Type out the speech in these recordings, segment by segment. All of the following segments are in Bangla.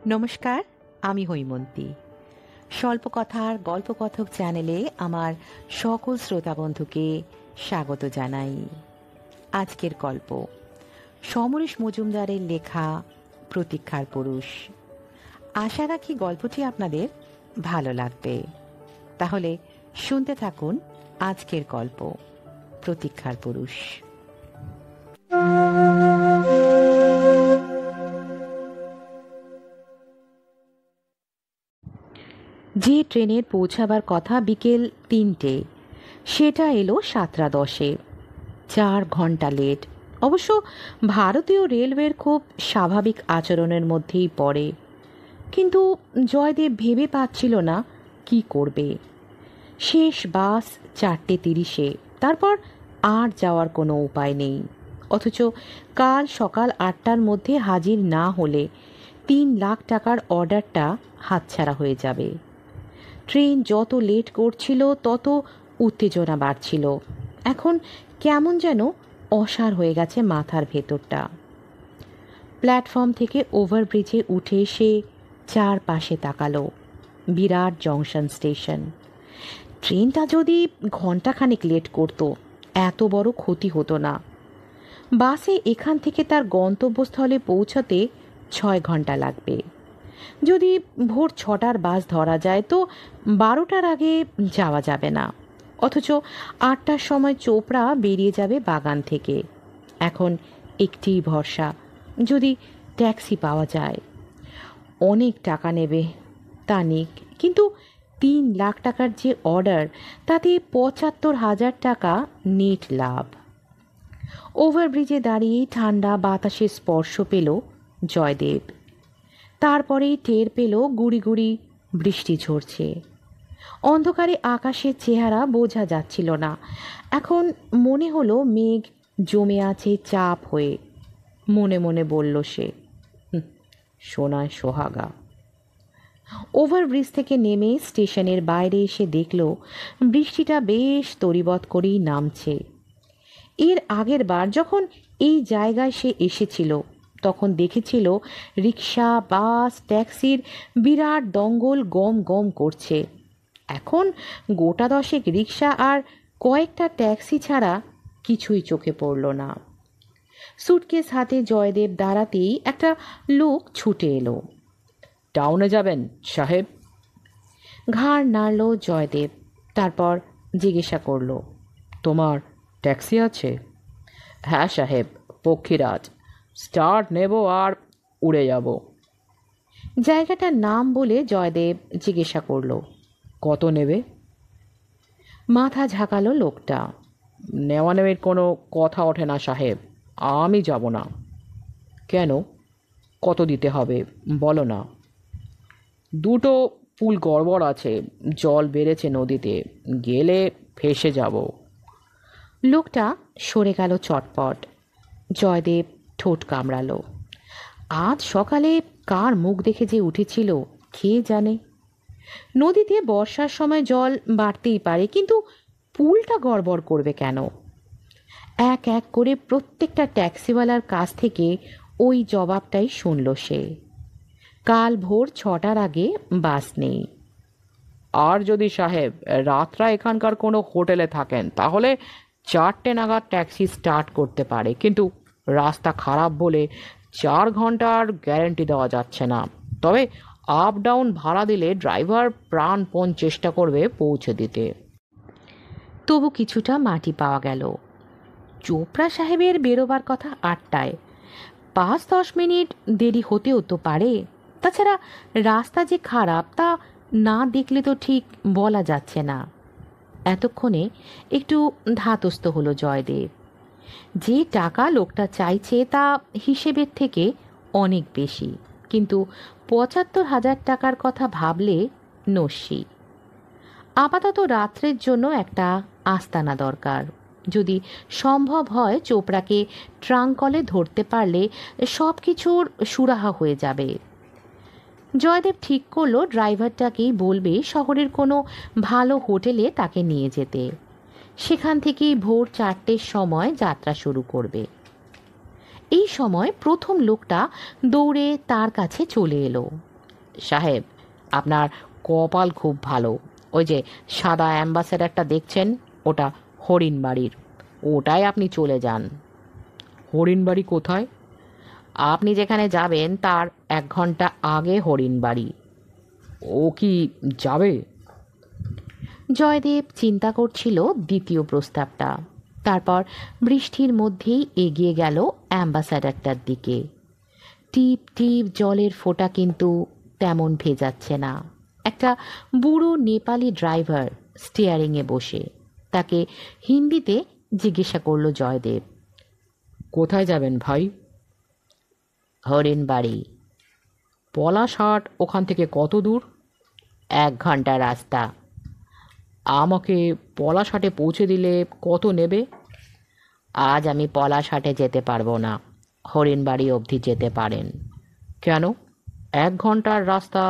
নমস্কার, আমি হৈমন্তী। স্বল্পকথার গল্পকথক চ্যানেলে আমার সকল শ্রোতা বন্ধুকে স্বাগত জানাই। আজকের গল্প সমরেশ মজুমদারের লেখা প্রতীক্ষার পুরুষ। আশা রাখি গল্পটি আপনাদের ভালো লাগবে। তাহলে শুনতে থাকুন আজকের গল্প প্রতীক্ষার পুরুষ। যে ট্রেনের পৌঁছাবার কথা বিকেল ৩টে, সেটা এলো ৭:১০-এ। ৪ ঘন্টা লেট। অবশ্য ভারতীয় রেলওয়ের খুব স্বাভাবিক আচরণের মধ্যেই পড়ে। কিন্তু জয়দেব ভেবে পাচ্ছিল না কি করবে। শেষ বাস ৪:৩০-এ, তারপর আর যাওয়ার কোনো উপায় নেই। অথচ কাল সকাল ৮টার মধ্যে হাজির না হলে ৩ লাখ টাকার অর্ডারটা হাতছাড়া হয়ে যাবে। ট্রেন যত লেট করছিল তত উত্তেজনা বাড়ছিল। এখন কেমন যেন অসাড় হয়ে গেছে মাথার ভেতরটা। প্ল্যাটফর্ম থেকে ওভারব্রিজে উঠে এসে চারপাশে তাকালো। বিরাট জংশন স্টেশন। ট্রেনটা যদি ঘণ্টাখানেক লেট করত, এত বড় ক্ষতি হতো না। বাসে এখান থেকে তার গন্তব্যস্থলে পৌঁছাতে ৬ ঘন্টা লাগবে। যদি ভোর ৬টার বাস ধরা যায় তো ১২টার আগে যাওয়া যাবে না। অথচ ৮টার সময় চোপড়া বেরিয়ে যাবে বাগান থেকে। এখন একটি ভরসা, যদি ট্যাক্সি পাওয়া যায়। অনেক টাকা নেবে তা নিক, কিন্তু ৩ লাখ টাকার যে অর্ডার, তাতে ৭৫,০০০ টাকা নেট লাভ। ওভারব্রিজে দাঁড়িয়ে ঠান্ডা বাতাসের স্পর্শ পেল জয়দেব। তারপরেই টের পেল গুড়ি গুড়ি বৃষ্টি ঝরছে। অন্ধকারে আকাশের চেহারা বোঝা যাচ্ছিল না। এখন মনে হলো মেঘ জমে আছে চাপ হয়ে। মনে মনে বলল সে, সোনায় সোহাগা। ওভারব্রিজ থেকে নেমে স্টেশনের বাইরে এসে দেখল বৃষ্টিটা বেশ তড়িবৎ করেই নামছে। এর আগের বার যখন এই জায়গায় সে এসেছিল, তখন দেখেছিল রিক্সা, বাস, ট্যাক্সির বিরাট দঙ্গল গম গম করছে। এখন গোটা ১০ রিক্সা আর কয়েকটা ট্যাক্সি ছাড়া কিছুই চোখে পড়ল না। সুটকেস হাতে জয়দেব দাঁড়াতেই একটা লোক ছুটে এলো। টাউনে যাবেন সাহেব? ঘাড় নাড়ল জয়দেব, তারপর জিজ্ঞাসা করল, তোমার ট্যাক্সি আছে? হ্যাঁ সাহেব, পক্ষীরাজ। স্টার্ট নেব আর উড়ে যাব। জায়গাটার নাম বলে জয়দেব জিজ্ঞাসা করল, কত নেবে? মাথা ঝাঁকালো লোকটা। নেওয়া নেওয়ার কোনো কথা ওঠে না সাহেব, আমি যাব না। কেন? কত দিতে হবে বলো না। দুটো পুল গড়বড় আছে, জল বেড়েছে নদীতে, গেলে ফেসে যাব। লোকটা সরে গেল চটপট। জয়দেব ঠোঁট কামড়ালো। আজ সকালে কার মুখ দেখে যে উঠেছিল কে জানে। নদীতে বর্ষার সময় জল বাড়তেই পারে, কিন্তু পুলটা গড়বড় করবে কেন? এক এক করে প্রত্যেকটা ট্যাক্সিওয়ালার কাছ থেকে ওই জবাবটাই শুনল সে। কাল ভোর ৬টার আগে বাস নেই। আর যদি সাহেব রাতটা এখানকার কোনো হোটেলে থাকেন, তাহলে ৪টে নাগাদ ট্যাক্সি স্টার্ট করতে পারে, কিন্তু রাস্তা খারাপ বলে ৪ ঘন্টার গ্যারেন্টি দেওয়া যাচ্ছে না। তবে আপ ডাউন ভাড়া দিলে ড্রাইভার প্রাণপণ চেষ্টা করবে পৌঁছে দিতে। তবু কিছুটা মাটি পাওয়া গেল। চোপড়া সাহেবের বেরোবার কথা ৮টায়। ৫-১০ মিনিট দেরি হতেও তো পারে। তাছাড়া রাস্তা যে খারাপ তা না দেখলে তো ঠিক বলা যাচ্ছে না। এতক্ষণে একটু ধাতস্থ হলো জয়দেব। যে টাকা লোকটা চাইছে তা হিসেবের থেকে অনেক বেশি, কিন্তু ৭৫,০০০ টাকার কথা ভাবলে নস্যি। আপাতত রাত্রের জন্য একটা আস্তানা দরকার। যদি সম্ভব হয় চোপড়াকে ট্রাঙ্কলে ধরতে পারলে সব কিছুর সুরাহা হয়ে যাবে। জয়দেব ঠিক করলো ড্রাইভারটাকেই বলবে শহরের কোনো ভালো হোটেলে তাকে নিয়ে যেতে। সেখান থেকেই ভোর ৪টের সময় যাত্রা শুরু করবে। এই সময় প্রথম লোকটা দৌড়ে তার কাছে চলে এলো। সাহেব, আপনার কপাল খুব ভালো। ওই যে সাদা অ্যাম্বাসেডারটা দেখছেন, ওটা হরিণবাড়ির। ওটাই আপনি চলে যান। হরিণবাড়ি কোথায়? আপনি যেখানে যাবেন তার 1 ঘন্টা আগে হরিণবাড়ি। ও কি যাবে? জয়দেব চিন্তা করছিল দ্বিতীয় প্রস্তাবটা। তারপর বৃষ্টির মধ্যেই এগিয়ে গেল অ্যাম্বাসাডারটার দিকে। টিপ টিপ জলের ফোঁটা কিন্তু তেমন ভেজাচ্ছে না। একটা বুড়ো নেপালি ড্রাইভার স্টিয়ারিংয়ে বসে। তাকে হিন্দিতে জিজ্ঞাসা করলো জয়দেব। কোথায় যাবেন ভাই? হরিণবাড়ি। পলাশহাট ওখান থেকে কত দূর? 1 ঘন্টা রাস্তা। আমাকে পলাশহাটে পৌঁছে দিলে কত নেবে? আজ আমি পলাশহাটে যেতে পারবো না, হরিণবাড়ি অবধি যেতে পারেন। কেন? 1 ঘন্টার রাস্তা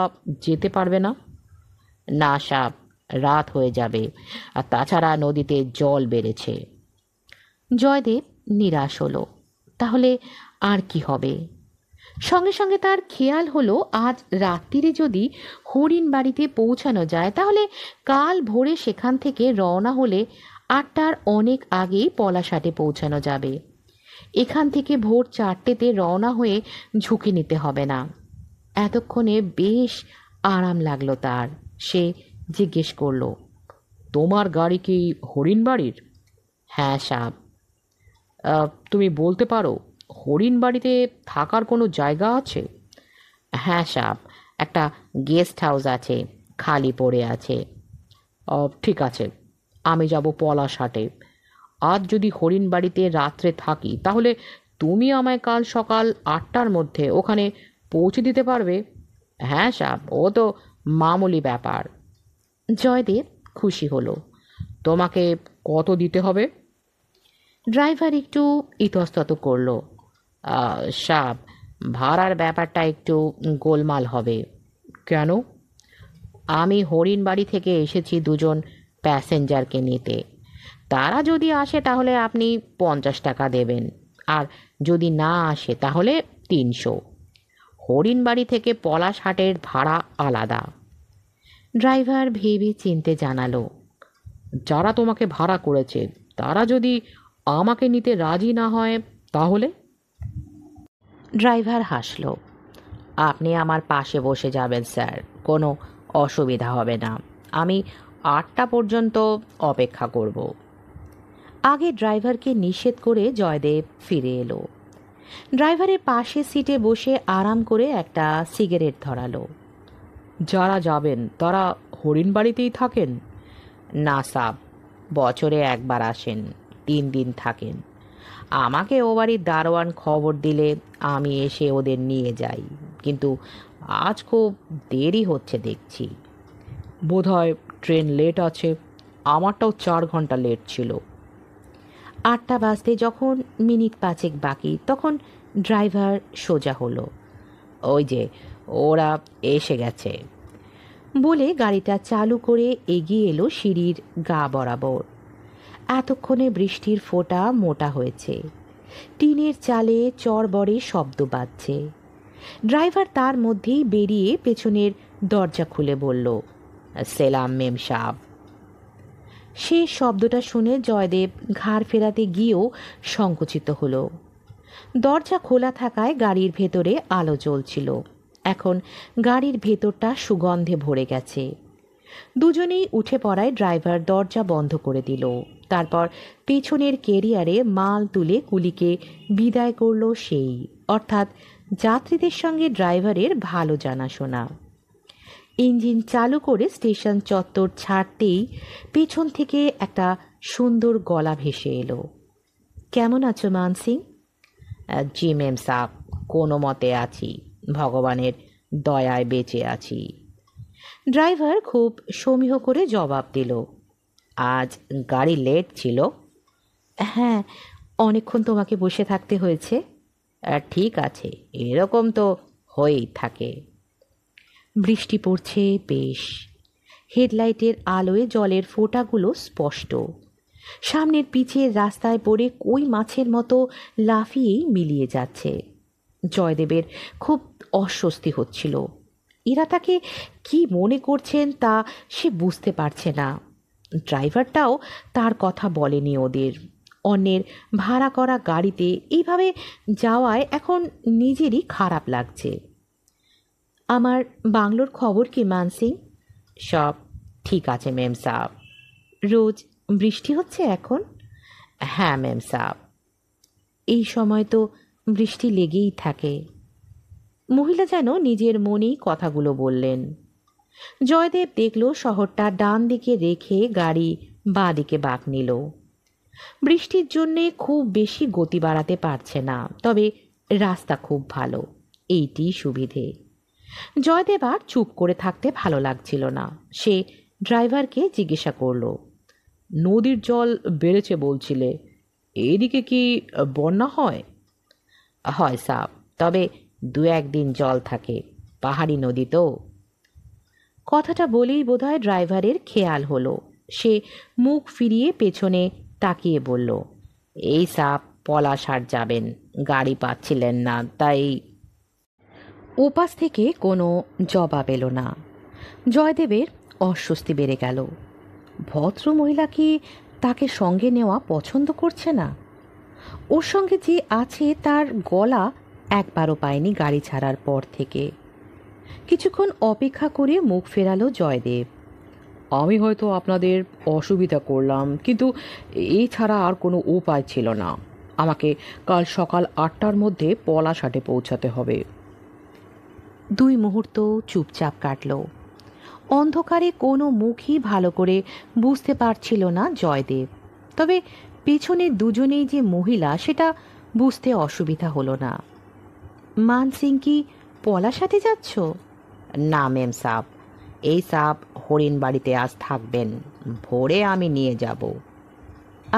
যেতে পারবে না? না সাব, রাত হয়ে যাবে, আর তাছাড়া নদীতে জল বেড়েছে। জয়দেব নিরাশ হলো। তাহলে আর কি হবে? সঙ্গে সঙ্গে তার খেয়াল হলো আজ রাত্রিরে যদি হরিণবাড়িতে পৌঁছানো যায় তাহলে কাল ভোরে সেখান থেকে রওনা হলে 8টার অনেক আগেই পলাশহাটে পৌঁছানো যাবে। এখান থেকে ভোর 4টেতে রওনা হয়ে ঝুঁকি নিতে হবে না। এতক্ষণে বেশ আরাম লাগলো তার। সে জিজ্ঞেস করলো, তোমার গাড়ি কি হরিণবাড়ির? হ্যাঁ সাব। তুমি বলতে পারো হরিণবাড়িতে থাকার কোনো জায়গা আছে? হ্যাঁ সাব, একটা গেস্ট হাউস আছে, খালি পড়ে আছে। ঠিক আছে, আমি যাব পলাশহাটে। আজ যদি হরিণবাড়িতে রাত্রে থাকি তাহলে তুমি আমায় কাল সকাল 8টার মধ্যে ওখানে পৌঁছে দিতে পারবে? হ্যাঁ সাব, ও তো মামুলি ব্যাপার। জয়দেব খুশি হলো। তোমাকে কত দিতে হবে? ড্রাইভার একটু ইতস্তত করলো। সাব, ভাড়ার ব্যাপারটা একটু গোলমাল হবে। কেন? আমি হরিণবাড়ি থেকে এসেছি 2জন প্যাসেঞ্জারকে নিতে। তারা যদি আসে তাহলে আপনি 50 টাকা দেবেন, আর যদি না আসে তাহলে 300। হরিণবাড়ি থেকে পলাশহাটের ভাড়া আলাদা। ড্রাইভার ভেবে চিনতে জানালো। যারা তোমাকে ভাড়া করেছে তারা যদি আমাকে নিতে রাজি না হয় তাহলে? ড্রাইভার হাসলো। আপনি আমার পাশে বসে যাবেন স্যার, কোনো অসুবিধা হবে না। আমি 8টা পর্যন্ত অপেক্ষা করব। আগে ড্রাইভারকে নিষেধ করে জয়দেব ফিরে এলো। ড্রাইভারের পাশে সিটে বসে আরাম করে একটা সিগারেট ধরালো। যারা যাবেন তারা হরিণবাড়িতেই থাকেন? না সাব, বছরে একবার আসেন, 3 দিন থাকেন। আমাকে ও বাড়ির দারোয়ান খবর দিলে আমি এসে ওদের নিয়ে যাই, কিন্তু আজ খুব দেরি হচ্ছে দেখছি। বোধহয় ট্রেন লেট আছে। আমারটাও 4 ঘন্টা লেট ছিল। 8টা বাজতে যখন মিনিট 5 বাকি তখন ড্রাইভার সোজা হলো। ওই যে ওরা এসে গেছে বলে গাড়িটা চালু করে এগিয়ে এলো সিঁড়ির গা বরাবর। এতক্ষণে বৃষ্টির ফোঁটা মোটা হয়েছে। টিনের চালে চড়বড়ে শব্দ বাজছে। ড্রাইভার তার মধ্যেই বেরিয়ে পেছনের দরজা খুলে বলল, সেলাম মেম সাব। সে শব্দটা শুনে জয়দেব ঘাড় ফেরাতে গিয়েও সংকুচিত হলো। দরজা খোলা থাকায় গাড়ির ভেতরে আলো জ্বলছিল। এখন গাড়ির ভেতরটা সুগন্ধে ভরে গেছে। দুজনেই উঠে পড়ায় ড্রাইভার দরজা বন্ধ করে দিল। তারপর পেছনের কেরিয়ারে মাল তুলে কুলিকে বিদায় করল সেই, অর্থাৎ যাত্রীদের সঙ্গে ড্রাইভারের ভালো জানাশোনা। ইঞ্জিন চালু করে স্টেশন চত্বর ছাড়তেই পেছন থেকে একটা সুন্দর গলা ভেসে এলো। কেমন আছো মান সিং? জি মেম সাব, কোনো মতে আছি, ভগবানের দয়ায় বেঁচে আছি। ড্রাইভার খুব সমীহ করে জবাব দিল। আজ গাড়ি লেট ছিল? হ্যাঁ, অনেকক্ষণ তোমাকে বসে থাকতে হয়েছে। ঠিক আছে, এরকম তো হয়েই থাকে। বৃষ্টি পড়ছে বেশ। হেডলাইটের আলোয় জলের ফোঁটাগুলো স্পষ্ট। সামনের পিচের রাস্তায় পড়ে কই মাছের মতো লাফিয়েই মিলিয়ে যাচ্ছে। জয়দেবের খুব অস্বস্তি হচ্ছিল। এরা তাকে কি মনে করছেন তা সে বুঝতে পারছে না। ড্রাইভারটাও তার কথা বলেনি ওদের। অন্যের ভাড়া করা গাড়িতে এইভাবে যাওয়ায় এখন নিজেরই খারাপ লাগছে। আমার বাংলোর খবর কি মানসিং? সব ঠিক আছে ম্যাম সাহেব। রোজ বৃষ্টি হচ্ছে এখন? হ্যাঁ ম্যাম সাহেব। এই সময় তো বৃষ্টি লেগেই থাকে। মহিলা যেন নিজের মনেই কথাগুলো বললেন। জয়দেব দেখল শহরটা ডান দিকে রেখে গাড়ি বাঁ দিকে বাঁক নিল। বৃষ্টির জন্যে খুব বেশি গতি বাড়াতে পারছে না, তবে রাস্তা খুব ভালো, এইটি সুবিধে। জয়দেব আর চুপ করে থাকতে ভালো লাগছিল না। সে ড্রাইভারকে জিজ্ঞাসা করল, নদীর জল বেড়েছে বলছিলে, এদিকে কি বন্যা হয়? হয় সাব, তবে দু একদিন জল থাকে, পাহাড়ি নদী তো। কথাটা বলেই বোধহয় ড্রাইভারের খেয়াল হলো। সে মুখ ফিরিয়ে পেছনে তাকিয়ে বলল, এই সাপ পলাশহাট যাবেন, গাড়ি পাচ্ছিলেন না তাই। ওপাশ থেকে কোনো জবাব এলো না। জয়দেবের অস্বস্তি বেড়ে গেল। ভদ্র মহিলা কি তাকে সঙ্গে নেওয়া পছন্দ করছে না? ওর সঙ্গে যে আছে তার গলা একবারও পায়নি গাড়ি ছাড়ার পর থেকে। কিছুক্ষণ অপেক্ষা করে মুখ ফেরালো জয়দেব। আমি হয়তো আপনাদের অসুবিধা করলাম, কিন্তু এই ছাড়া আর কোনো উপায় ছিল না। আমাকে কাল সকাল 8টার মধ্যে পলাশহাটে পৌঁছাতে হবে। 2 মুহূর্ত চুপচাপ কাটল। অন্ধকারে কোনো মুখই ভালো করে বুঝতে পারছিল না জয়দেব, তবে পেছনের দুজনেই যে মহিলা সেটা বুঝতে অসুবিধা হলো না। মানসিং কি পলাশহাটে যাচ্ছ? না ম্যাম সাব, এই সাব হরিণ বাড়িতে আজ থাকবেন, ভোরে আমি নিয়ে যাব।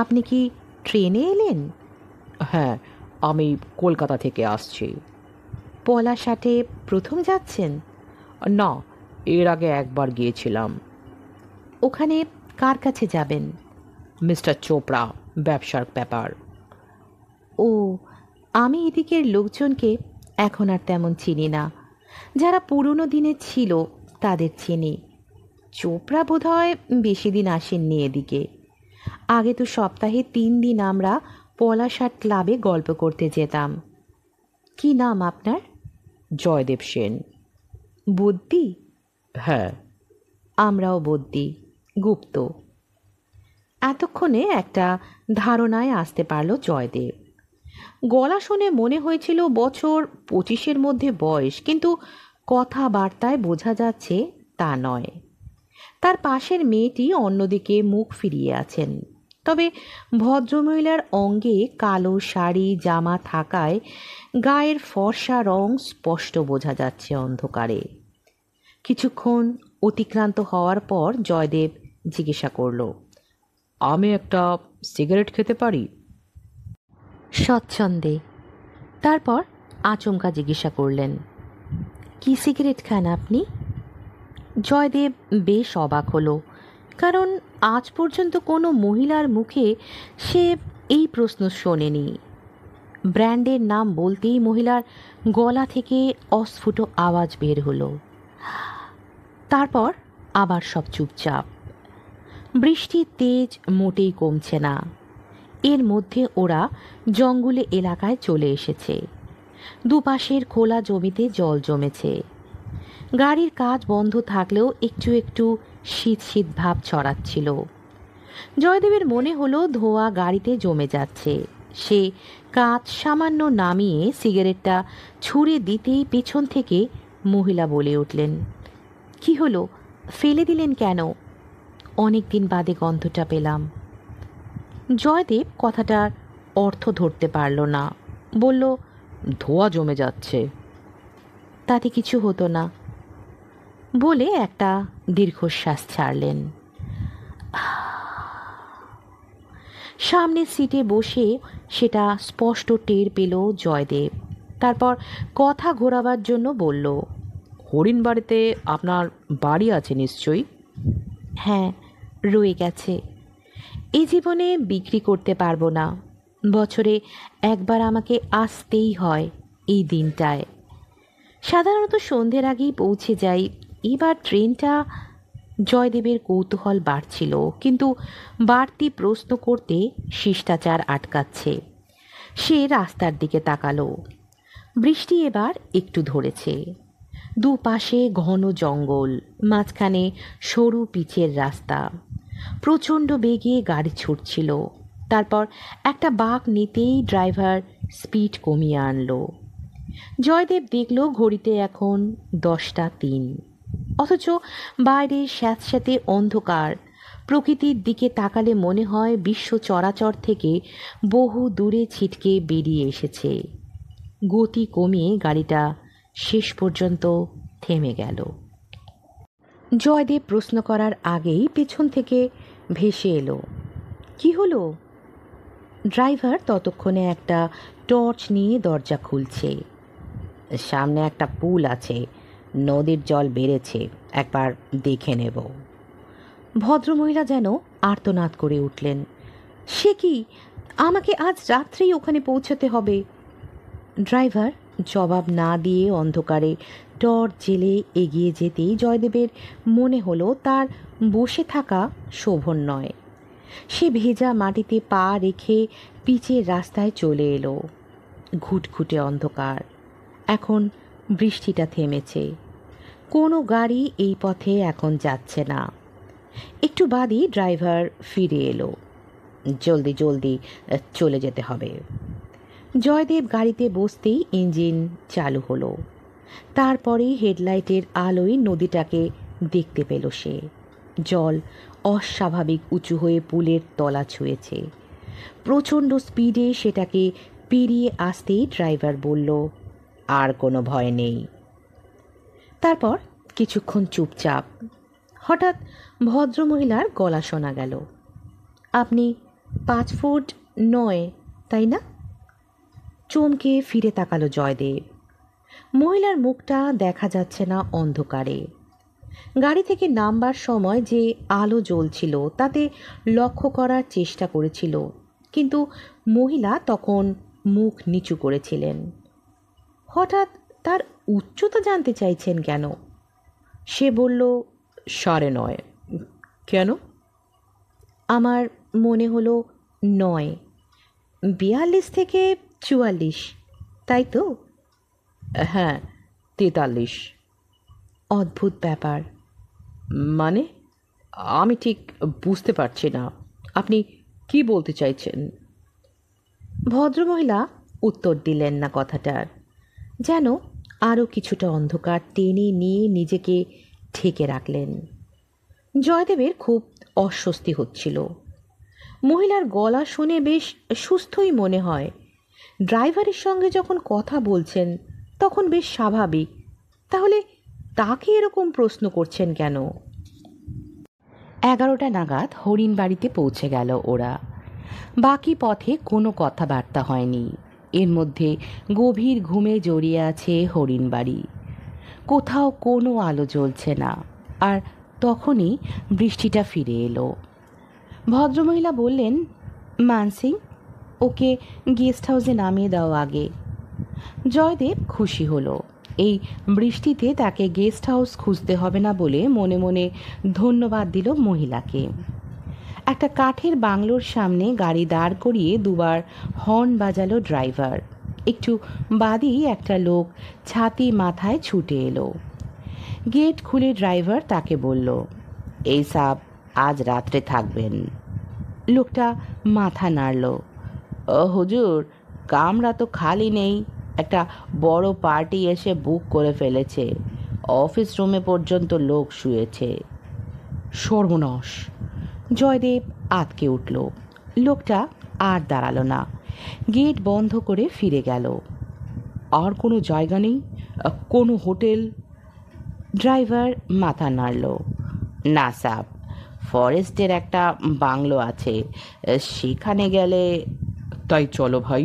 আপনি কি ট্রেনে এলেন? হ্যাঁ, আমি কলকাতা থেকে আসছি। পলাশহাটে প্রথম যাচ্ছেন? না, এর আগে একবার গিয়েছিলাম। ওখানে কার কাছে যাবেন? মিস্টার চোপড়া, ব্যবসার ব্যাপার। ও, আমি এদিকের লোকজনকে এখন আর তেমন চিনি না। যারা পুরনো দিনে ছিল তাদের চিনি। চোপড়া বোধহয় বেশি দিন আসেননি এদিকে। আগে তো সপ্তাহে 3 দিন আমরা পলাশহাট ক্লাবে গল্প করতে যেতাম। কি নাম আপনার? জয়দেব সেন। বুদ্ধি? হ্যাঁ। আমরাও বুদ্ধি, গুপ্ত। এতক্ষণে একটা ধারণায় আসতে পারল জয়দেব। গলা শুনে মনে হয়েছিল বছর 25-এর মধ্যে বয়স, কিন্তু কথাবার্তায় বোঝা যাচ্ছে তা নয়। তার পাশের মেয়েটি অন্যদিকে মুখ ফিরিয়ে আছেন, তবে ভদ্রমহিলার অঙ্গে কালো শাড়ি জামা থাকায় গায়ের ফর্সা রং স্পষ্ট বোঝা যাচ্ছে অন্ধকারে। কিছুক্ষণ অতিক্রান্ত হওয়ার পর জয়দেব জিজ্ঞাসা করল, আমি একটা সিগারেট খেতে পারি? স্বচ্ছন্দে। তারপর আচমকা জিজ্ঞাসা করলেন, কি সিগারেট খান আপনি? জয়দেব বেশ অবাক হলো, কারণ আজ পর্যন্ত কোনো মহিলার মুখে সে এই প্রশ্ন শোনেনি। ব্র্যান্ডের নাম বলতেই মহিলার গলা থেকে অস্ফুট আওয়াজ বের হলো। তারপর আবার সব চুপচাপ। বৃষ্টির তেজ মোটেই কমছে না। এর মধ্যে ওরা জঙ্গলে এলাকায় চলে এসেছে। দুপাশের খোলা জমিতে জল জমেছে। গাড়ির কাজ বন্ধ থাকলেও একটু একটু শীত শীত ভাব ছড়াচ্ছিল। জয়দেবের মনে হলো ধোঁয়া গাড়িতে জমে যাচ্ছে। সে কাজ সামান্য নামিয়ে সিগারেটটা ছুঁড়ে দিতেই পেছন থেকে মহিলা বলে উঠলেন, কি হলো, ফেলে দিলেন কেন? অনেক দিন বাদে গন্ধটা পেলাম। জয়দেব কথাটার অর্থ ধরতে পারল না। বলল, ধোঁয়া জমে যাচ্ছে। তাতে কিছু হতো না বলে একটা দীর্ঘশ্বাস ছাড়লেন। সামনের সিটে বসে সেটা স্পষ্ট টের পেল জয়দেব। তারপর কথা ঘোরাবার জন্য বলল, হরিণ বাড়িতে আপনার বাড়ি আছে নিশ্চয়ই? হ্যাঁ, রয়ে গেছে। এই জীবনে বিক্রি করতে পারবো না। বছরে একবার আমাকে আসতেই হয় এই দিনটায়। সাধারণত সন্ধ্যের আগেই পৌঁছে যাই। এবার ট্রেনটা জয়দেবের কৌতূহল বাড়ছিল, কিন্তু বাড়তি প্রশ্ন করতে শিষ্টাচার আটকাচ্ছে। সে রাস্তার দিকে তাকালো। বৃষ্টি এবার একটু ধরেছে। দুপাশে ঘন জঙ্গল, মাঝখানে সরু পিচের রাস্তা। প্রচণ্ড বেগে গাড়ি ছুটছিল। তারপর একটা বাঁক নিতেই ড্রাইভার স্পিড কমিয়ে আনলো। জয়দেব দেখল ঘড়িতে এখন 10টা 3। অথচ বাইরে স্যাঁতস্যাঁতে অন্ধকার। প্রকৃতির দিকে তাকালে মনে হয় বিশ্ব চরাচর থেকে বহু দূরে ছিটকে বেরিয়ে এসেছে। গতি কমিয়ে গাড়িটা শেষ পর্যন্ত থেমে গেল। জয়দেব প্রশ্ন করার আগেই পেছন থেকে ভেসে এলো, কি হলো? ড্রাইভার ততক্ষণে একটা টর্চ নিয়ে দরজা খুলছে। সামনে একটা পুল আছে, নদীর জল বেড়েছে, একবার দেখে নেব। ভদ্রমহিলা যেন আর্তনাদ করে উঠলেন, সে কি, আমাকে আজ রাত্রেই ওখানে পৌঁছাতে হবে। ড্রাইভার জবাব না দিয়ে অন্ধকারে টর্চ জেলে এগিয়ে যেতেই জয়দেবের মনে হলো তার বসে থাকা শোভন নয়। সে ভেজা মাটিতে পা রেখে পিচের রাস্তায় চলে এলো। ঘুটঘুটে অন্ধকার। এখন বৃষ্টিটা থেমেছে। কোনো গাড়ি এই পথে এখন যাচ্ছে না। একটু বাদই ড্রাইভার ফিরে এলো। জলদি জলদি চলে যেতে হবে। জয়দেব গাড়িতে বসতেই ইঞ্জিন চালু হলো। তারপরেই হেডলাইটের আলোয় নদীটাকে দেখতে পেল সে। জল অস্বাভাবিক উঁচু হয়ে পুলের তলা ছুঁয়েছে। প্রচণ্ড স্পিডে সেটাকে পেরিয়ে আসতেই ড্রাইভার বলল, আর কোনো ভয় নেই। তারপর কিছুক্ষণ চুপচাপ। হঠাৎ ভদ্রমহিলার গলা শোনা গেল, আপনি 5 ফুট 9, তাই না? চমকে ফিরে তাকালো জয়দেব। মহিলার মুখটা দেখা যাচ্ছে না অন্ধকারে। গাড়ি থেকে নামবার সময় যে আলো জ্বলছিল তাতে লক্ষ্য করার চেষ্টা করেছিল, কিন্তু মহিলা তখন মুখ নিচু করেছিলেন। হঠাৎ তার উচ্চতা জানতে চাইছেন কেন? সে বলল, 9.5। কেন? আমার মনে হলো 9, 42 থেকে 44, তাই তো? হ্যাঁ, 43। অদ্ভুত ব্যাপার। মানে? আমি ঠিক বুঝতে পারছি না, আপনি কি বলতে চাইছেন? ভদ্রমহিলা উত্তর দিলেন না কথাটার। যেন আরও কিছুটা অন্ধকার টেনে নিয়ে নিজেকে ঢেকে রাখলেন। জয়দেবের খুব অস্বস্তি হচ্ছিল। মহিলার গলা শুনে বেশ সুস্থই মনে হয়। ড্রাইভারের সঙ্গে যখন কথা বলছেন তখন বেশ স্বাভাবিক, তাহলে তাকে এরকম প্রশ্ন করছেন কেন? 11টা নাগাদ হরিণবাড়িতে পৌঁছে গেল ওরা। বাকি পথে কোনো কথাবার্তা হয়নি। এর মধ্যে গভীর ঘুমে জড়িয়ে আছে হরিণবাড়ি। কোথাও কোনো আলো জ্বলছে না। আর তখনই বৃষ্টিটা ফিরে এলো। ভদ্রমহিলা বললেন, মানসিং, ওকে গেস্ট হাউসে নামিয়ে দাও আগে। জয়দেব খুশি হলো। এই বৃষ্টিতে তাকে গেস্ট হাউস খুঁজতে হবে না বলে মনে মনে ধন্যবাদ দিল মহিলাকে। একটা কাঠের বাংলোর সামনে গাড়ি দাঁড় করিয়ে দুবার হর্ন বাজালো ড্রাইভার। একটু বাদেই একটা লোক ছাতি মাথায় ছুটে এলো। গেট খুলে ড্রাইভার তাকে বলল, এই সাব আজ রাত্রে থাকবেন। লোকটা মাথা নাড়ল, হুজুর, কামরা তো খালি নেই, একটা বড় পার্টি এসে বুক করে ফেলেছে, অফিস রুমে পর্যন্ত লোক শুয়েছে। সর্বনাশ! জয়দেব আঁতকে উঠল। লোকটা আর দাঁড়ালো না, গেট বন্ধ করে ফিরে গেল। আর কোনো জায়গা নেই? কোনো হোটেল? ড্রাইভার মাথা নাড়ল, না সাব, ফরেস্টের একটা বাংলো আছে, সেখানে গেলে। তাই চলো ভাই।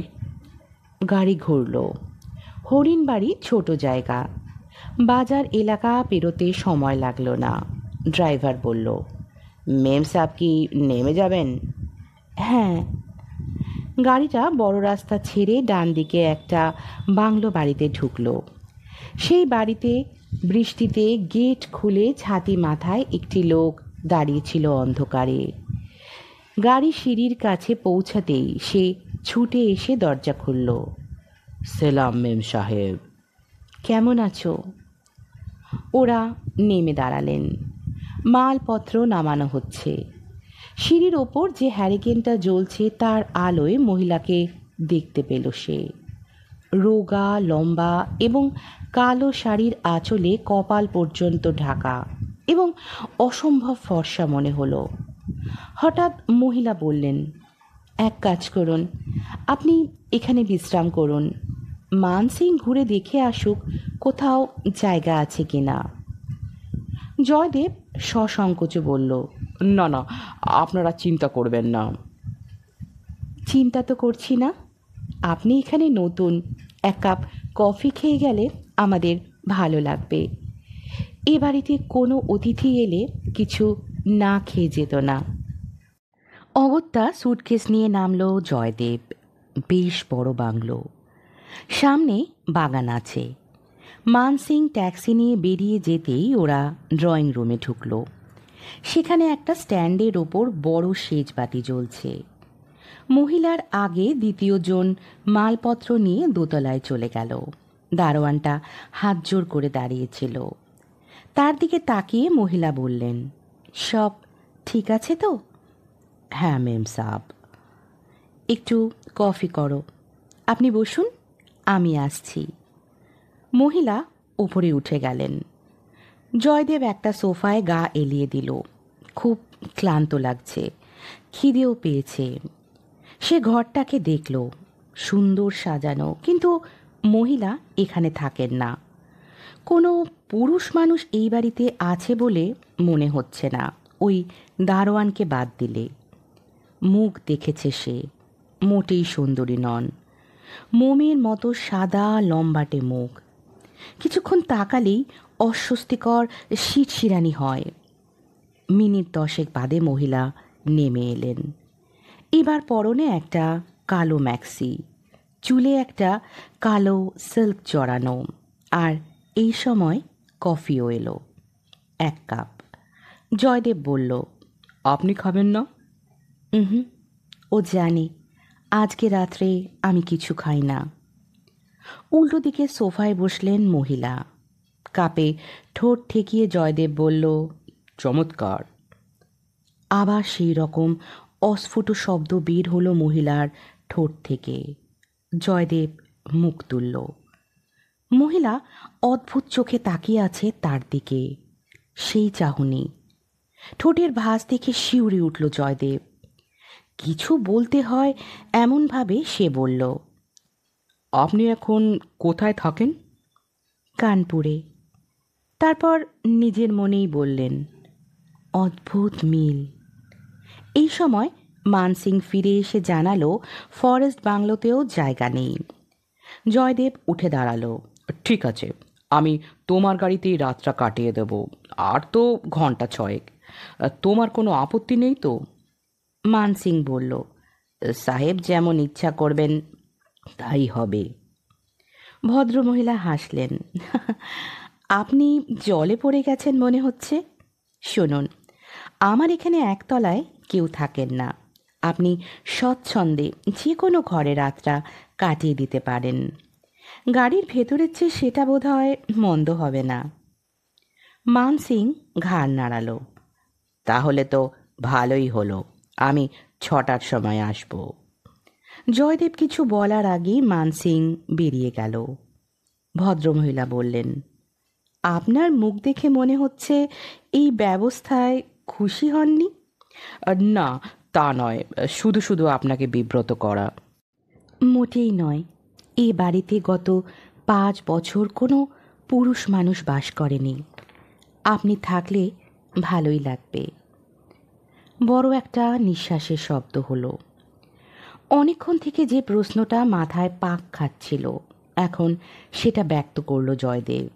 গাড়ি ঘুরল। হরিণবাড়ি ছোট জায়গা, বাজার এলাকা পেরোতে সময় লাগলো না। ড্রাইভার বলল, মেম সাহেব কি নেমে যাবেন? হ্যাঁ। গাড়িটা বড় রাস্তা ছেড়ে ডান দিকে একটা বাংলো বাড়িতে ঢুকলো। সেই বাড়িতে বৃষ্টিতে গেট খুলে ছাতি মাথায় একটি লোক দাঁড়িয়েছিল অন্ধকারে। গাড়ি সিঁড়ির কাছে পৌঁছাতেই সে ছুটে এসে দরজা খুলল। সেলাম মেম সাহেব। কেমন আছো? ওরা নেমে দাঁড়ালেন। মালপত্র নামানো হচ্ছে। সিঁড়ির ওপর যে হ্যারিকেনটা জ্বলছে তার আলোয় মহিলাকে দেখতে পেল সে। রোগা, লম্বা এবং কালো শাড়ির আঁচলে কপাল পর্যন্ত ঢাকা এবং অসম্ভব ফর্সা মনে হলো। হঠাৎ মহিলা বললেন, এক কাজ করুন, আপনি এখানে বিশ্রাম করুন। মানসিং ঘুরে দেখে আসুক কোথাও জায়গা আছে কিনা। জয়দেব সসংকোচে বলল, না না, আপনারা চিন্তা করবেন না। চিন্তা তো করছি না। আপনি এখানে নতুন, এক কাপ কফি খেয়ে গেলে আমাদের ভালো লাগবে। এ বাড়িতে কোনো অতিথি এলে কিছু না খেয়ে যেত না। অগত্যা সুটকেস নিয়ে নামলো জয়দেব। বেশ বড় বাংলো, সামনে বাগান আছে। মানসিং ট্যাক্সি নিয়ে বেরিয়ে যেতেই ওরা ড্রয়িং রুমে ঢুকলো। সেখানে একটা স্ট্যান্ডের ওপর বড় সেজবাতি জ্বলছে। মহিলার আগে দ্বিতীয় জন মালপত্র নিয়ে দোতলায় চলে গেল। দারোয়ানটা হাত জোড় করে দাঁড়িয়েছিল। তার দিকে তাকিয়ে মহিলা বললেন, সব ঠিক আছে তো? হ্যাঁ মেম সাব। একটু কফি করো। আপনি বসুন, আমি আসছি। মহিলা উপরে উঠে গেলেন। জয়দেব একটা সোফায় গা এলিয়ে দিল। খুব ক্লান্ত লাগছে, খিদেও পেয়েছে। সে ঘরটাকে দেখল, সুন্দর সাজানো, কিন্তু মহিলা এখানে থাকেন না। কোনো পুরুষ মানুষ এই বাড়িতে আছে বলে মনে হচ্ছে না, ওই দারোয়ানকে বাদ দিলে। মুখ দেখেছে সে, মোটেই সুন্দরী নন। মোমের মতো সাদা লম্বাটে মুখ। কিছুক্ষণ তাকালেই অস্বস্তিকর শিরশিরানি হয়। মিনিট 10 বাদে মহিলা নেমে এলেন। এবার পরনে একটা কালো ম্যাক্সি, চুলে একটা কালো সিল্ক জড়ানো, আর এই সময় কফিও এলো, 1 কাপ। জয়দেব বলল, আপনি খাবেন না? হুম, ও জানে আজকে রাত্রে আমি কিছু খাই না। উল্টো দিকে সোফায় বসলেন মহিলা। কাপে ঠোঁট ঠেকিয়ে জয়দেব বলল, চমৎকার। আবার সেই রকম অস্ফুট শব্দ বের হলো মহিলার ঠোঁট থেকে। জয়দেব মুখ তুলল। মহিলা অদ্ভুত চোখে তাকিয়ে আছে তার দিকে। সেই চাহনি, ঠোঁটের ভাঁজ দেখে শিউরে উঠল জয়দেব। কিছু বলতে হয় এমনভাবে সে বলল, আপনি এখন কোথায় থাকেন? কানপুরে। তারপর নিজের মনেই বললেন, অদ্ভুত মিল। এই সময় মানসিং ফিরে এসে জানালো ফরেস্ট বাংলোতেও জায়গা নেই। জয়দেব উঠে দাঁড়ালো। ঠিক আছে, আমি তোমার গাড়িতেই রাতটা কাটিয়ে দেব। আর তো ঘন্টা 6। তোমার কোনো আপত্তি নেই তো? মানসিং বলল, সাহেব যেমন ইচ্ছা করবেন তাই হবে। ভদ্রমহিলা হাসলেন। আপনি জলে পড়ে গেছেন মনে হচ্ছে। শুনুন, আমার এখানে একতলায় কেউ থাকেন না। আপনি স্বচ্ছন্দে যে কোনো ঘরে রাতটা কাটিয়ে দিতে পারেন। গাড়ির ভেতরের চেয়ে সেটা বোধ হয় মন্দ হবে না। মানসিং ঘাড় নাড়ালো। তাহলে তো ভালোই হলো, আমি 6টার সময় আসব। জয়দেব কিছু বলার আগেই মানসিং বেরিয়ে গেল। ভদ্রমহিলা বললেন, আপনার মুখ দেখে মনে হচ্ছে এই ব্যবস্থায় খুশি হননি। না, তা নয়, শুধু শুধু আপনাকে বিব্রত করা। মোটেই নয়। এ বাড়িতে গত 5 বছর কোনো পুরুষ মানুষ বাস করেনি। আপনি থাকলে ভালোই লাগবে। বড় একটা নিঃশ্বাসের শব্দ হলো। অনেকক্ষণ থেকে যে প্রশ্নটা মাথায় পাক খাচ্ছিল, এখন সেটা ব্যক্ত করল জয়দেব।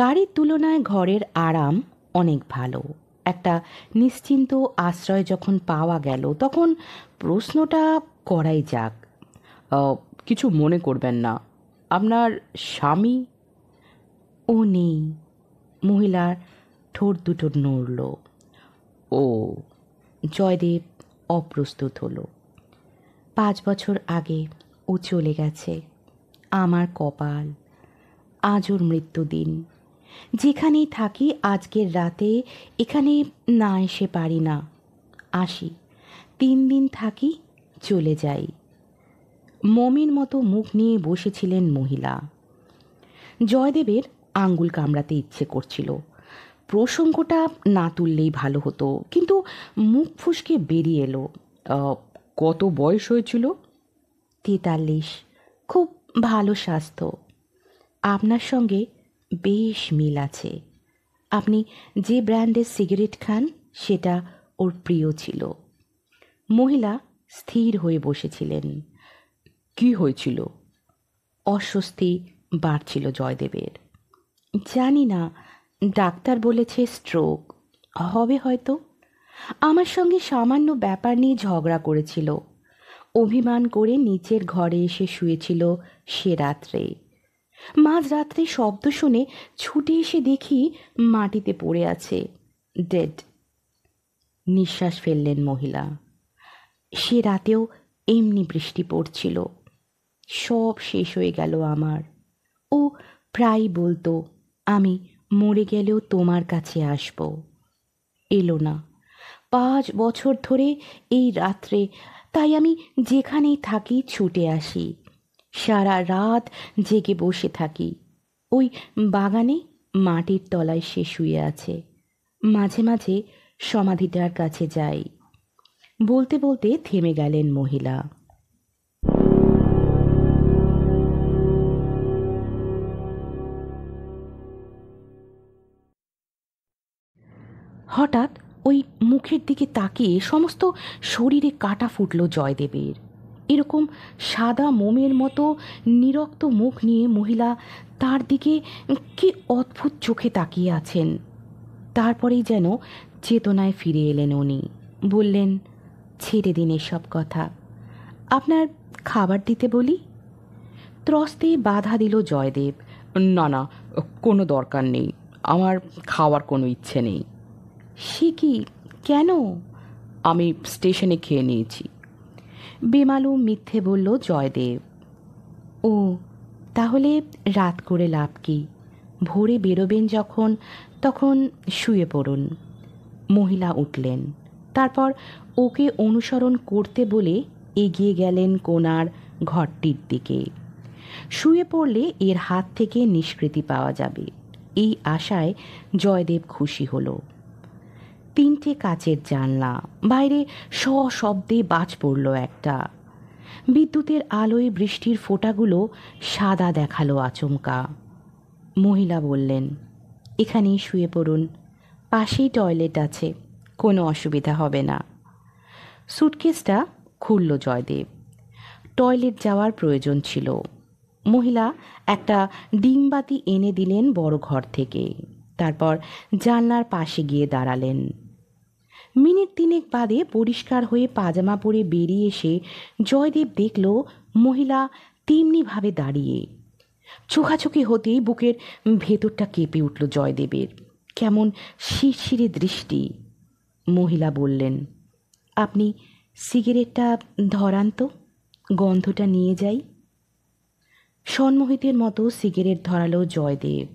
গাড়ির তুলনায় ঘরের আরাম অনেক ভালো। একটা নিশ্চিন্ত আশ্রয় যখন পাওয়া গেল তখন প্রশ্নটা করাই যাক। কিছু মনে করবেন না, আপনার স্বামী? ও নেই। মহিলার ঠোঁট দুটো নড়ল। ও। জয়দেব অপ্রস্তুত হলো। 5 বছর আগে ও চলে গেছে। আমার কপাল। আজ ওর মৃত্যুদিন। যেখানেই থাকি আজকের রাতে এখানে না এসে পারি না। আসি, 3 দিন থাকি, চলে যাই। মমির মতো মুখ নিয়ে বসেছিলেন মহিলা। জয়দেবের আঙ্গুল কামড়াতে ইচ্ছে করছিল। প্রসঙ্গটা না তুললেই ভালো হতো, কিন্তু মুখ ফুসকে বেরিয়ে এলো। কত বয়স হয়েছিল? 43। খুব ভালো স্বাস্থ্য। আপনার সঙ্গে বেশ মিল আছে। আপনি যে ব্র্যান্ডের সিগারেট খান সেটা ওর প্রিয় ছিল। মহিলা স্থির হয়ে বসেছিলেন। কি হয়েছিল? অস্বস্তি বাড়ছিল জয়দেবের। জানি না, ডাক্তার বলেছে স্ট্রোক হবে হয়তো। আমার সঙ্গে সামান্য ব্যাপার নিয়ে ঝগড়া করেছিল। অভিমান করে নিচের ঘরে এসে শুয়েছিল সে রাত্রে। মাঝরাত্রে শব্দ শুনে ছুটে এসে দেখি মাটিতে পড়ে আছে, ডেড। নিঃশ্বাস ফেললেন মহিলা। সে রাতেও এমনি বৃষ্টি পড়ছিল। সব শেষ হয়ে গেল আমার। ও প্রায় বলতো, আমি মরে গেলেও তোমার কাছে আসব। এলো না। 5 বছর ধরে এই রাত্রে, তাই আমি যেখানেই থাকি ছুটে আসি। সারা রাত জেগে বসে থাকি। ওই বাগানে মাটির তলায় সে শুয়ে আছে। মাঝে মাঝে সমাধিটার কাছে যাই। বলতে বলতে থেমে গেলেন মহিলা। হঠাৎ ওই মুখের দিকে তাকিয়ে সমস্ত শরীরে কাটা ফুটল জয়দেবের। এরকম সাদা মোমের মতো নিরক্ত মুখ নিয়ে মহিলা তার দিকে কি অদ্ভুত চোখে তাকিয়ে আছেন। তারপরেই যেন চেতনায় ফিরে এলেন উনি। বললেন, ছেড়ে দিন এসব কথা। আপনার খাবার দিতে বলি? ত্রস্তে বাধা দিল জয়দেব। না না, কোনো দরকার নেই। আমার খাওয়ার কোনো ইচ্ছে নেই। সে কি, কেন? আমি স্টেশনে খেয়ে নিয়েছি। বেমালুম মিথ্যে বলল জয়দেব। ও, তাহলে রাত করে লাভ কি? ভোরে বেরোবেন যখন, তখন শুয়ে পড়ুন। মহিলা উঠলেন। তারপর ওকে অনুসরণ করতে বলে এগিয়ে গেলেন কোণার ঘরটির দিকে। শুয়ে পড়লে এর হাত থেকে নিষ্কৃতি পাওয়া যাবে, এই আশায় জয়দেব খুশি হলো। 3টে কাচের জানলা, বাইরে সশব্দে বাজ পড়ল একটা। বিদ্যুতের আলোয় বৃষ্টির ফোঁটাগুলো সাদা দেখালো আচমকা। মহিলা বললেন, এখানেই শুয়ে পড়ুন, পাশেই টয়লেট আছে, কোনো অসুবিধা হবে না। সুটকেসটা খুলল জয়দেব। টয়লেট যাওয়ার প্রয়োজন ছিল। মহিলা একটা ডিমবাতি এনে দিলেন বড় ঘর থেকে। তারপর জানলার পাশে গিয়ে দাঁড়ালেন। মিনিট 3 বাদে পরিষ্কার হয়ে পাজামা পরে বেরিয়ে এসে জয়দেব দেখল মহিলা তেমনিভাবে দাঁড়িয়ে। চোখাচোখি হতেই বুকের ভেতরটা কেঁপে উঠল জয়দেবের। কেমন শিরশিরে দৃষ্টি। মহিলা বললেন, আপনি সিগারেটটা ধরান তো, গন্ধটা নিয়ে যাই। সন্মোহিতের মতো সিগারেট ধরালো জয়দেব।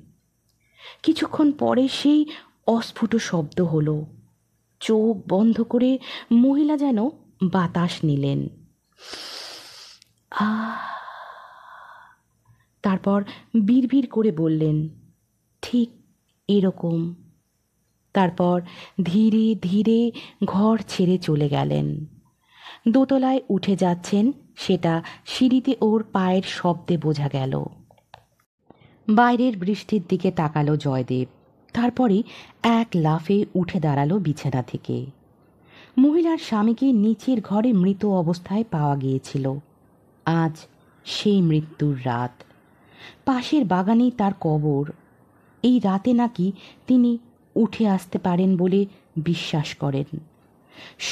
কিছুক্ষণ পরে সেই অস্ফুট শব্দ হলো। চোখ বন্ধ করে মহিলা যেন বাতাস নিলেন। তারপর বিড়বিড় করে বললেন, ঠিক এরকম। তারপর ধীরে ধীরে ঘর ছেড়ে চলে গেলেন। দোতলায় উঠে যাচ্ছেন, সেটা সিঁড়িতে ওর পায়ের শব্দে বোঝা গেল। বাইরের বৃষ্টির দিকে তাকালো জয়দেব। তারপরে এক লাফে উঠে দাঁড়ালো বিছানা থেকে। মহিলার স্বামীকে নিচের ঘরে মৃত অবস্থায় পাওয়া গিয়েছিল। আজ সেই মৃত্যুর রাত। পাশের বাগানেই তার কবর। এই রাতে নাকি তিনি উঠে আসতে পারেন বলে বিশ্বাস করেন।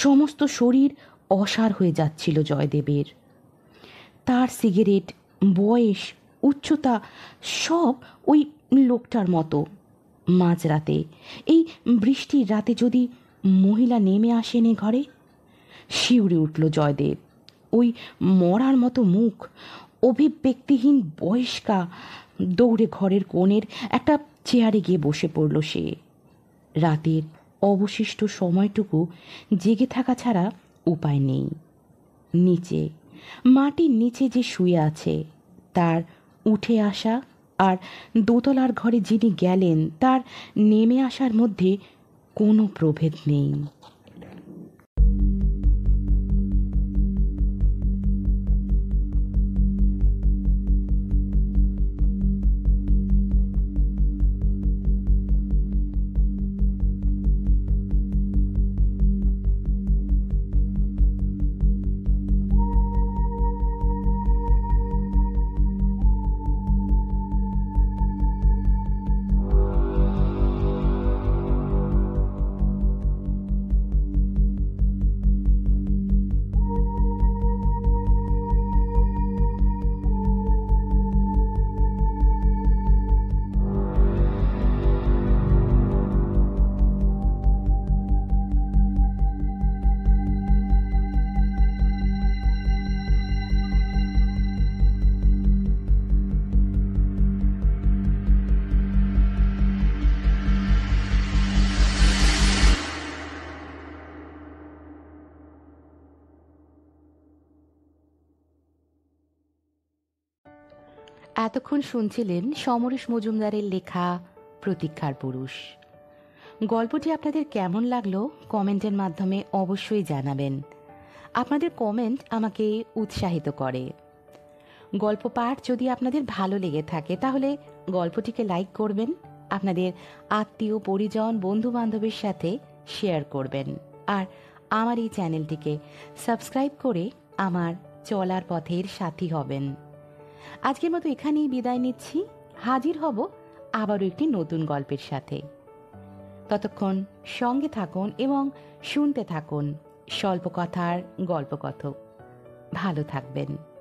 সমস্ত শরীর অসাড় হয়ে যাচ্ছিল জয়দেবের। তার সিগারেট, বয়স, উচ্চতা সব ওই লোকটার মতো। মাঝরাতে, এই বৃষ্টির রাতে যদি মহিলা নেমে আসেন এ ঘরে। শিউরে উঠল জয়দেব। ওই মরার মতো মুখ, অভিব্যক্তিহীন বয়স্কা। দৌড়ে ঘরের কোণের একটা চেয়ারে গিয়ে বসে পড়ল সে। রাতের অবশিষ্ট সময়টুকু জেগে থাকা ছাড়া উপায় নেই। নিচে, মাটির নিচে যে শুয়ে আছে, তার উঠে আসা আর দোতলার ঘরে যিনি গেলেন তার নেমে আসার মধ্যে কোনো প্রভেদ নেই। এতক্ষণ শুনছিলেন সমরেশ মজুমদারের লেখা প্রতীক্ষার পুরুষ। গল্পটি আপনাদের কেমন লাগলো কমেন্টের মাধ্যমে অবশ্যই জানাবেন। আপনাদের কমেন্ট আমাকে উৎসাহিত করে। গল্প পাঠ যদি আপনাদের ভালো লেগে থাকে তাহলে গল্পটিকে লাইক করবেন, আপনাদের আত্মীয় পরিজন বন্ধু বান্ধবের সাথে শেয়ার করবেন, আর আমার এই চ্যানেলটিকে সাবস্ক্রাইব করে আমার চলার পথের সাথী হবেন। আজকের মতো এখানেই বিদায় নিচ্ছি। হাজির হব আবারও একটি নতুন গল্পের সাথে। ততক্ষণ সঙ্গে থাকুন এবং শুনতে থাকুন স্বল্প কথার গল্পকথক। ভালো থাকবেন।